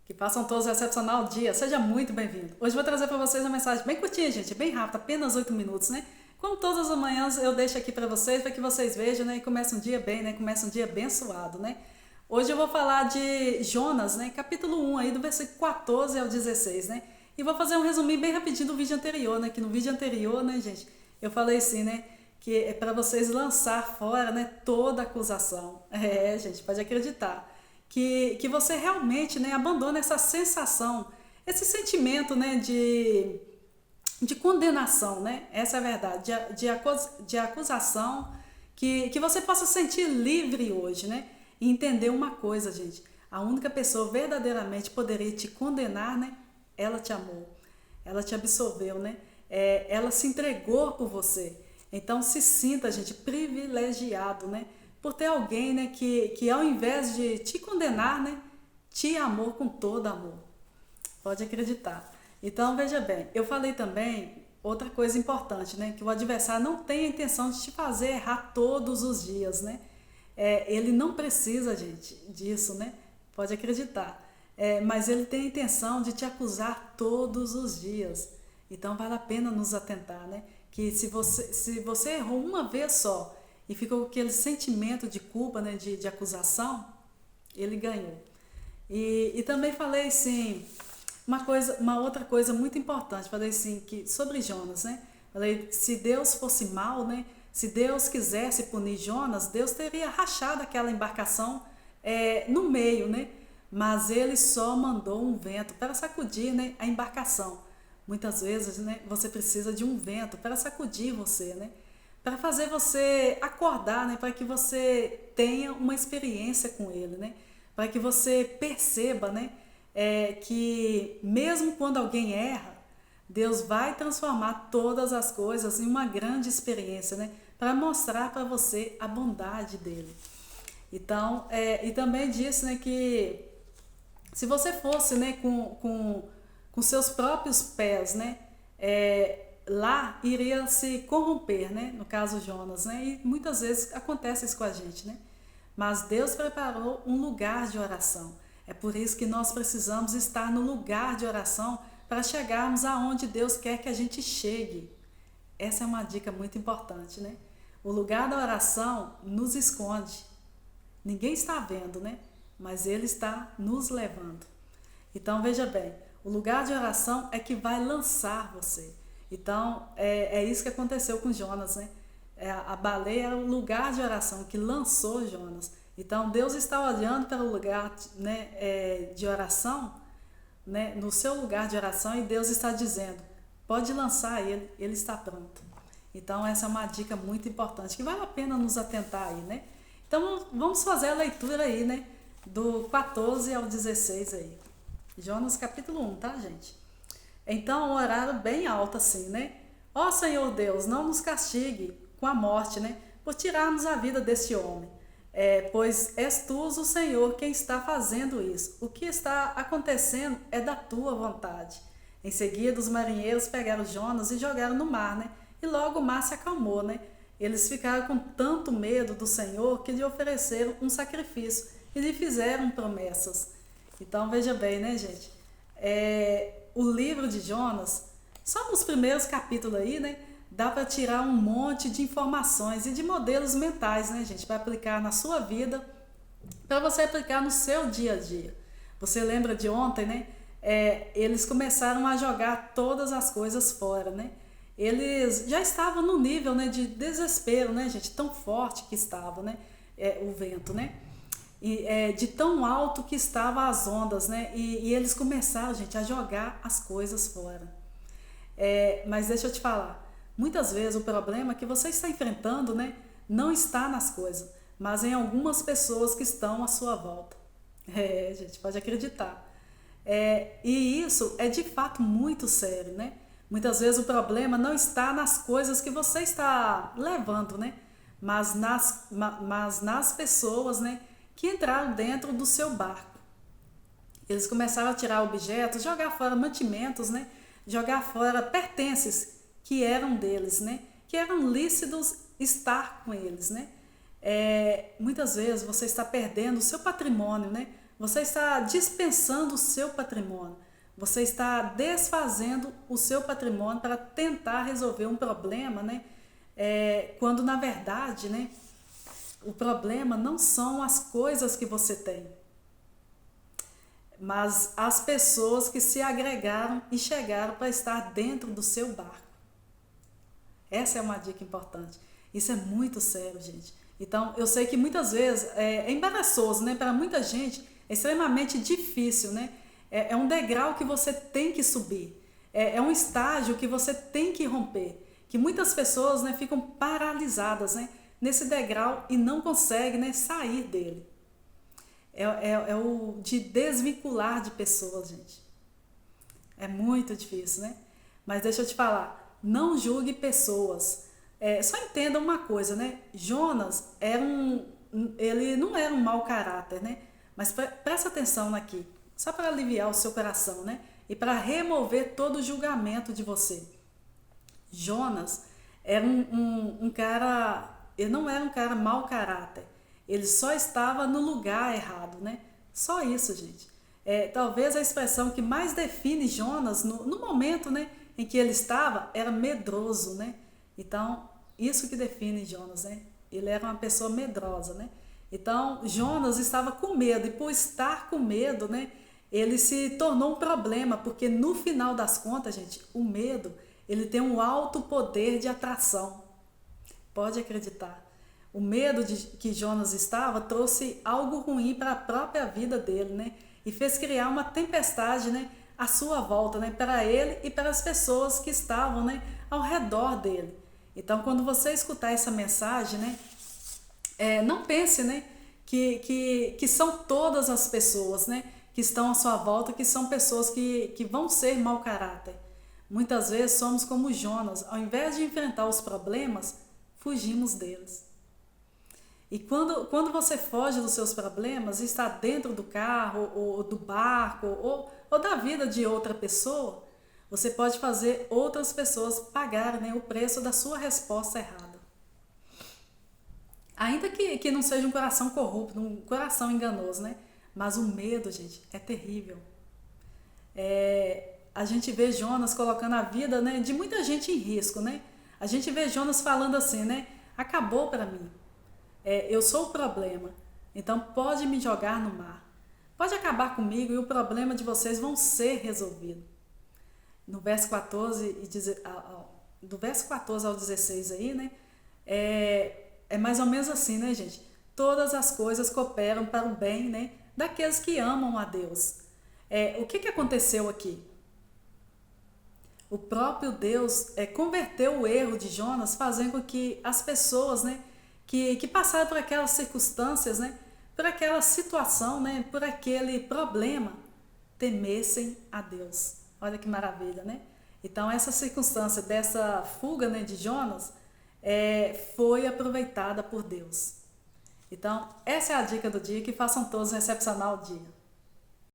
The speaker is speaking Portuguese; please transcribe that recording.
Que passam todos um excepcional dia. Seja muito bem-vindo. Hoje vou trazer para vocês uma mensagem bem curtinha, gente, bem rápida, apenas 8 minutos, né? Como todas as manhãs eu deixo aqui para vocês, para que vocês vejam, né? E comece um dia bem, né? Comece um dia abençoado, né? Hoje eu vou falar de Jonas, né? Capítulo 1 aí, do versículo 14 ao 16, né? E vou fazer um resuminho bem rapidinho do vídeo anterior, né? Que no vídeo anterior, né, gente, eu falei assim, né? Que é para vocês lançar fora, né, toda acusação. É, gente, pode acreditar. Que você realmente, né, abandona essa sensação, esse sentimento, né, de condenação, né? Essa é a verdade, de acusação, que você possa sentir livre hoje, né? E entender uma coisa, gente, a única pessoa verdadeiramente poderia te condenar, né? Ela te amou, ela te absolveu, né? Ela se entregou por você. Então se sinta, gente, privilegiado, né? Por ter alguém, né, que ao invés de te condenar, né, te amou com todo amor. Pode acreditar. Então veja bem, eu falei também outra coisa importante, né? Que o adversário não tem a intenção de te fazer errar todos os dias, né? Ele não precisa, gente, disso, né? Pode acreditar. Mas ele tem a intenção de te acusar todos os dias. Então vale a pena nos atentar, né? Que se você errou uma vez só e ficou com aquele sentimento de culpa, né? De acusação, ele ganhou. E também falei assim, uma outra coisa muito importante, falei assim, que sobre Jonas, né? Falei, se Deus fosse mal, né? Se Deus quisesse punir Jonas, Deus teria rachado aquela embarcação no meio, né? Mas ele só mandou um vento para sacudir, né, a embarcação. Muitas vezes, né, você precisa de um vento para sacudir você, né? Para fazer você acordar, né? Para que você tenha uma experiência com ele, né? Para que você perceba, né? Que mesmo quando alguém erra, Deus vai transformar todas as coisas em uma grande experiência, né? Para mostrar para você a bondade dele. Então, e também disse, né, que se você fosse, né, com seus próprios pés, né, lá iria se corromper, né, no caso Jonas, né, e muitas vezes acontece isso com a gente, né, mas Deus preparou um lugar de oração. É por isso que nós precisamos estar no lugar de oração para chegarmos aonde Deus quer que a gente chegue. Essa é uma dica muito importante, né? O lugar da oração nos esconde. Ninguém está vendo, né? Mas Ele está nos levando. Então, veja bem, o lugar de oração é que vai lançar você. Então, é isso que aconteceu com Jonas, né? A baleia era o lugar de oração que lançou Jonas. Então, Deus está olhando para o lugar, né, de oração, né, no seu lugar de oração, e Deus está dizendo, pode lançar ele, ele está pronto. Então essa é uma dica muito importante, que vale a pena nos atentar aí, né? Então vamos fazer a leitura aí, né, do 14 ao 16 aí. Jonas capítulo 1, tá, gente? Então oraram bem alto assim, né? Ó Senhor Deus, não nos castigue com a morte, né, por tirarmos a vida deste homem. Pois és tu, o Senhor, quem está fazendo isso. O que está acontecendo é da tua vontade. Em seguida, os marinheiros pegaram Jonas e jogaram no mar, né? E logo o mar se acalmou, né? Eles ficaram com tanto medo do Senhor que lhe ofereceram um sacrifício e lhe fizeram promessas. Então, veja bem, né, gente? O livro de Jonas, só nos primeiros capítulos aí, né? Dá para tirar um monte de informações e de modelos mentais, né, gente, para aplicar na sua vida, para você aplicar no seu dia a dia. Você lembra de ontem, né? Eles começaram a jogar todas as coisas fora, né? Eles já estavam no nível, né, de desespero, né, gente, tão forte que estava, né, o vento, né? E de tão alto que estavam as ondas, né? E eles começaram, gente, a jogar as coisas fora. Mas deixa eu te falar. Muitas vezes o problema que você está enfrentando, né, não está nas coisas, mas em algumas pessoas que estão à sua volta. Gente, pode acreditar. E isso é de fato muito sério, né? Muitas vezes o problema não está nas coisas que você está levando, né? Mas nas pessoas, né, que entraram dentro do seu barco. Eles começaram a tirar objetos, jogar fora mantimentos, né? Jogar fora pertences que eram deles, né? Que eram lícitos estar com eles, né? Muitas vezes você está perdendo o seu patrimônio, né? Você está dispensando o seu patrimônio. Você está desfazendo o seu patrimônio para tentar resolver um problema, né? Quando na verdade, né, o problema não são as coisas que você tem, mas as pessoas que se agregaram e chegaram para estar dentro do seu barco. Essa é uma dica importante. Isso é muito sério, gente. Então, eu sei que muitas vezes é embaraçoso, né? Para muita gente é extremamente difícil, né? É um degrau que você tem que subir. É um estágio que você tem que romper. Que muitas pessoas, né, ficam paralisadas, né, nesse degrau e não conseguem, né, sair dele. É o de desvincular de pessoas, gente. É muito difícil, né? Mas deixa eu te falar, não julgue pessoas. Só entenda uma coisa, né? Jonas ele não era um mau caráter, né? Mas presta atenção aqui, só para aliviar o seu coração, né? E para remover todo o julgamento de você. Jonas era um cara, ele não era um cara mau caráter. Ele só estava no lugar errado, né? Só isso, gente. Talvez a expressão que mais define Jonas no momento, né, em que ele estava era medroso, né? Então, isso que define Jonas, né? Ele era uma pessoa medrosa, né? Então, Jonas estava com medo e por estar com medo, né, ele se tornou um problema, porque no final das contas, gente, o medo, ele tem um alto poder de atração. Pode acreditar. O medo que Jonas estava trouxe algo ruim para a própria vida dele, né? E fez criar uma tempestade, né, à sua volta, né, para ele e para as pessoas que estavam, né, ao redor dele. Então, quando você escutar essa mensagem, né, não pense, né, que são todas as pessoas, né, que estão à sua volta, que são pessoas que vão ser mau caráter. Muitas vezes somos como Jonas, ao invés de enfrentar os problemas, fugimos deles. E quando você foge dos seus problemas, está dentro do carro, ou do barco, ou da vida de outra pessoa, você pode fazer outras pessoas pagarem, né, o preço da sua resposta errada. Ainda que não seja um coração corrupto, um coração enganoso, né? Mas o medo, gente, é terrível. A gente vê Jonas colocando a vida, né, de muita gente em risco, né? A gente vê Jonas falando assim, né? Acabou para mim. Eu sou o problema, então pode me jogar no mar. Pode acabar comigo e o problema de vocês vão ser resolvido. No verso 14, do verso 14 ao 16 aí, né? É mais ou menos assim, né, gente? Todas as coisas cooperam para o bem, né, daqueles que amam a Deus. O que aconteceu aqui? O próprio Deus converteu o erro de Jonas, fazendo com que as pessoas, né, que passaram por aquelas circunstâncias, né, por aquela situação, né, por aquele problema, temessem a Deus. Olha que maravilha, né? Então, essa circunstância dessa fuga, né, de Jonas foi aproveitada por Deus. Então, essa é a dica do dia. Que façam todos um excepcional dia.